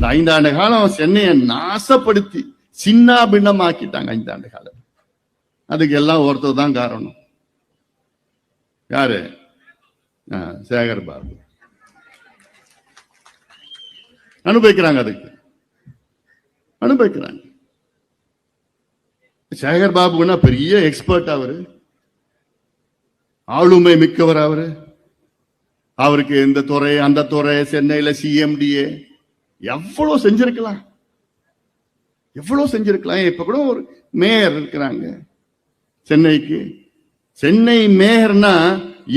5 ஆண்டு காலம் சென்னையை நாசப்படுத்தி சின்ன பின்னமாக்கிட்டாங்க 5 ஆண்டு காலம். அதுக்கு எல்லாம் ஒருத்தர் தான் காரணம். யாரு? சேகர் பாபு. அனுபவிக்கிறாங்க, அதுக்கு அனுபவிக்கிறாங்க. சேகர் பாபுன்னா பெரிய எக்ஸ்பர்ட், அவரு ஆளுமை மிக்கவர். அவருக்கு இந்த துறை அந்த துறை, சென்னையில சிஎம்டிஏ எவ்வளவு செஞ்சிருக்கலாம், எவ்வளவு செஞ்சிருக்கலாம். இப்ப கூட ஒரு மேயர் இருக்கிறாங்க சென்னைக்கு. சென்னை மேயர்னா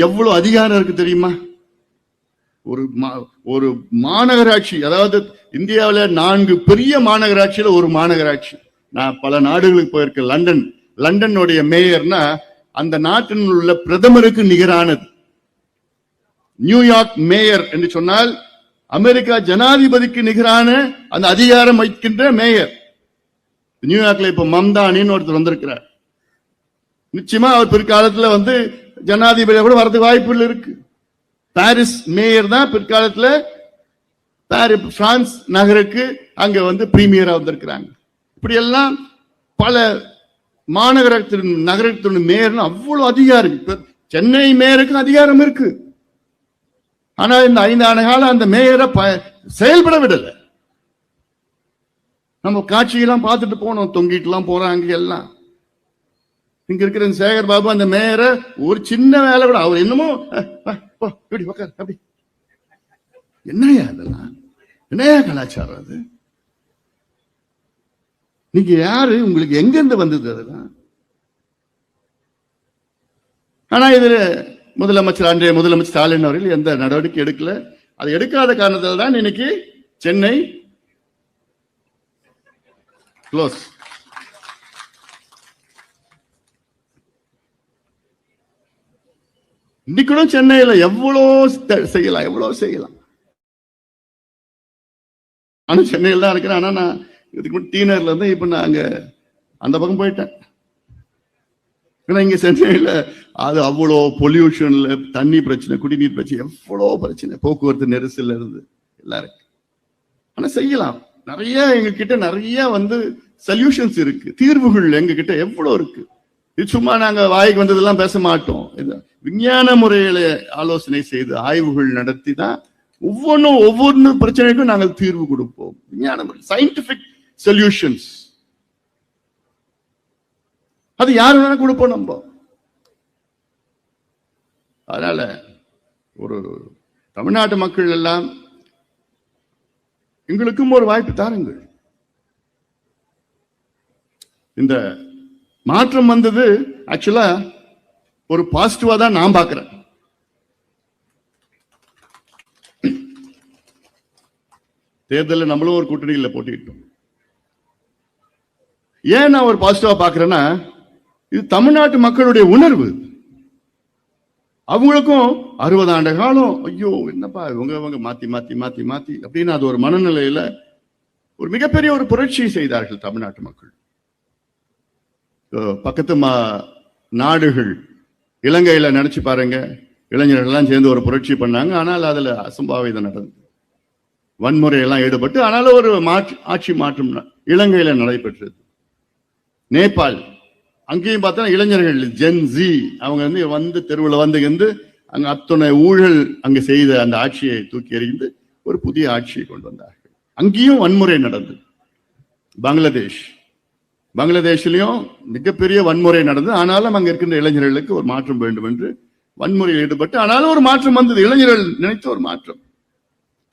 எவ்வளவு அதிகாரம் இருக்கு தெரியுமா? ஒரு மாநகராட்சி, அதாவது இந்தியாவில் 4 பெரிய மாநகராட்சியில ஒரு மாநகராட்சி. நான் பல நாடுகளுக்கு போயிருக்கேன். லண்டனுடைய மேயர்னா அந்த நாட்டில் உள்ள பிரதமருக்கு நிகரானது. நியூயார்க் மேயர் என்று சொன்னால் அமெரிக்கா ஜனாதிபதிக்கு நிகரான அந்த அதிகாரம் வைக்கின்ற மேயர். நியூயார்க்ல இப்ப மம்தானின்னு ஒருத்தர் வந்திருக்கிறார். நிச்சயமா அவர் பிற்காலத்துல ஜனாதிபதியா கூட வரதுக்கு வாய்ப்புகள் இருக்கு. பாரிஸ் மேயர் தான் பிற்காலத்துல பிரான்ஸ் நகருக்கு அங்க பிரீமியரா வந்திருக்கிறாங்க. இப்படி எல்லாம் பல நகரத்தின் மேயர் அவ்வளவு அதிகாரம் இருக்கு. சென்னை மேயருக்கு அதிகாரம் இருக்கு. ஆனா இந்த 5 ஆண்டு காலம் அந்த மேயரை செயல்பட விடல. நம்ம காட்சியெல்லாம் பார்த்துட்டு போனோம், தொங்கிட்டு எல்லாம் போறாங்க எல்லாம். இங்க இருக்கிற சேகர் பாபு அந்த மேயரை ஒரு சின்ன வேலை கூட அவர் என்னமோ அப்படி. என்னையா அதெல்லாம்? என்னையா கலாச்சாரம் அது? நீங்க யாரு? உங்களுக்கு எங்க இருந்து வந்தது அதெல்லாம்? ஆனா இதுல அன்றைய முதலமைச்சர் ஸ்டாலின் அவர்கள் எந்த நடவடிக்கை எடுக்கல. அது எடுக்காத காரணத்தால் தான் இன்னைக்கு சென்னை க்ளோஸ். இன்னைக்கு சென்னையில எவ்வளவு செய்யலாம். ஆனா சென்னையில் தான் இருக்கிறேன். ஆனா நான் இதுக்கு முன்னாடி டீனர்ல இருந்து இப்ப நான் அங்க அந்த பக்கம் போயிட்டேன். இங்க சென்னையில அது அவ்வளோ பொல்யூஷன்ல, தண்ணி பிரச்சனை, குடிநீர் பிரச்சனை, எவ்வளோ பிரச்சனை, போக்குவரத்து நெரிசல் இருந்து எல்லாம் இருக்கு. ஆனா செய்யலாம். நிறைய எங்க கிட்ட நிறைய சொல்யூஷன்ஸ் இருக்கு, தீர்வுகள் எங்க கிட்ட எவ்வளவு இருக்கு. இது சும்மா நாங்க வாய்க்கு வந்ததெல்லாம் பேச மாட்டோம். விஞ்ஞான முறையில ஆலோசனை செய்து ஆய்வுகள் நடத்தி தான் ஒவ்வொரு பிரச்சனைக்கும் நாங்கள் தீர்வு கொடுப்போம். விஞ்ஞான முறை, சயின்டிபிக் சொல்யூஷன்ஸ். அது யாரு வேணா கொடுப்போம் நம்ம. அதனால ஒரு தமிழ்நாட்டு மக்கள் எல்லாம் எங்களுக்கும் ஒரு வாய்ப்பு தாருங்கள். இந்த மாற்றம் வந்தது ஆக்சுவலா ஒரு பாசிட்டிவா தான் நான் பார்க்கிறேன். தேர்தலில் நம்மளும் ஒரு கூட்டணியில் போட்டிட்டோம். ஏன் நான் ஒரு பாசிட்டிவா பார்க்கிறேன்னா, இது தமிழ்நாட்டு மக்களுடைய உணர்வு. அவங்களுக்கும் 60 ஆண்டு காலம் ஐயோ என்னப்பா இவங்க மாத்தி மாத்தி மாத்தி மாத்தி அப்படின்னு அது ஒரு மனநிலையில ஒரு மிகப்பெரிய ஒரு புரட்சி செய்தார்கள் தமிழ்நாட்டு மக்கள். பக்கத்து நாடுகள், இலங்கையில நினைச்சு பாருங்க, இளைஞர்கள் எல்லாம் சேர்ந்து ஒரு புரட்சி பண்ணாங்க. ஆனால் அதுல அசம்பாவிதம் நடந்தது, வன்முறையெல்லாம் ஈடுபட்டு. ஆனாலும் ஒரு ஆட்சி மாற்றம் இலங்கையில நடைபெற்றது. நேபாள், அங்கேயும் பார்த்தா இளைஞர்கள் ஜென்சி அவங்க தெருவில் அங்க அத்தனை ஊழல் அங்க செய்த அந்த ஆட்சியை தூக்கி எறிந்து ஒரு புதிய ஆட்சியை கொண்டு வந்தார்கள். அங்கேயும் வன்முறை நடந்தது. பங்களாதேஷ்லயும் மிகப்பெரிய வன்முறை நடந்தது. ஆனாலும் அங்க இருக்கின்ற இளைஞர்களுக்கு ஒரு மாற்றம் வேண்டும் என்று வன்முறையில் ஈடுபட்டு, ஆனாலும் ஒரு மாற்றம் வந்தது. இளைஞர்கள் நினைத்த ஒரு மாற்றம்.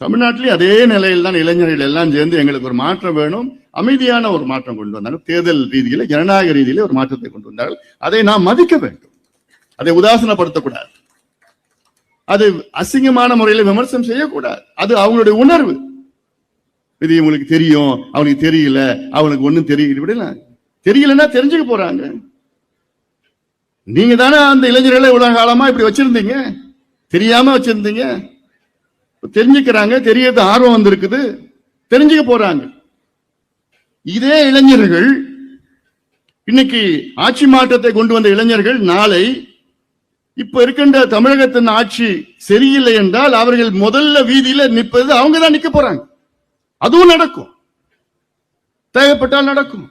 தமிழ்நாட்டிலேயே அதே நிலையில் தான் இளைஞர்கள் எல்லாம் சேர்ந்து எங்களுக்கு ஒரு மாற்றம் வேணும், அமைதியான ஒரு மாற்றம் கொண்டு வந்தாங்க. தேர்தல் ரீதியில, ஜனநாயக ரீதியில ஒரு மாற்றத்தை கொண்டு வந்தார்கள். அதை நாம் மதிக்க வேண்டும், அதை உதாசனப்படுத்தக்கூடாது, அது அசிங்கமான முறையில் விமர்சனம் செய்யக்கூடாது. அது அவங்களுடைய உணர்வு. இது இவங்களுக்கு தெரியும், அவனுக்கு தெரியல, அவனுக்கு ஒண்ணும் தெரியல. தெரியலன்னா தெரிஞ்சுக்க போறாங்க. நீங்க தானே அந்த இளைஞர்களை உலக காலமா இப்படி வச்சிருந்தீங்க, தெரியாம வச்சிருந்தீங்க. தெரிஞ்சுக்கிறாங்க, தெரியறது ஆர்வம் வந்திருக்குது, தெரிஞ்சுக்க போறாங்க. இதே இளைஞர்கள் இன்னைக்கு ஆட்சி மாற்றத்தை கொண்டு வந்த இளைஞர்கள் நாளை இப்ப இருக்கின்ற தமிழகத்தின் ஆட்சி சரியில்லை என்றால் அவர்கள் முதல்ல வீதியில நிற்பது அவங்க தான் நிக்க போறாங்க. அதுவும் நடக்கும், தேவைப்பட்டால் நடக்கும்.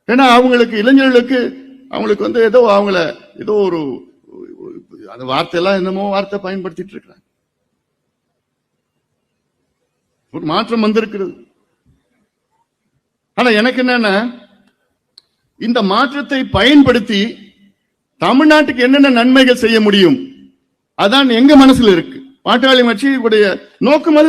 ஏன்னா அவங்களுக்கு, இளைஞர்களுக்கு அவங்களுக்கு ஏதோ அவங்கள ஏதோ ஒரு அந்த வார்த்தையெல்லாம் என்னமோ வார்த்தை பயன்படுத்திட்டு இருக்கிறாங்க. ஒரு மாற்றம் வந்திருக்கிறது. ஆனா எனக்கு என்னன்னா, இந்த மாற்றத்தை பயன்படுத்தி தமிழ்நாட்டுக்கு என்னென்ன நன்மைகள் செய்ய முடியும், அதான் எங்க மனசுல இருக்கு. பாட்டாளி கட்சியுடைய நோக்கம் அதுதான்.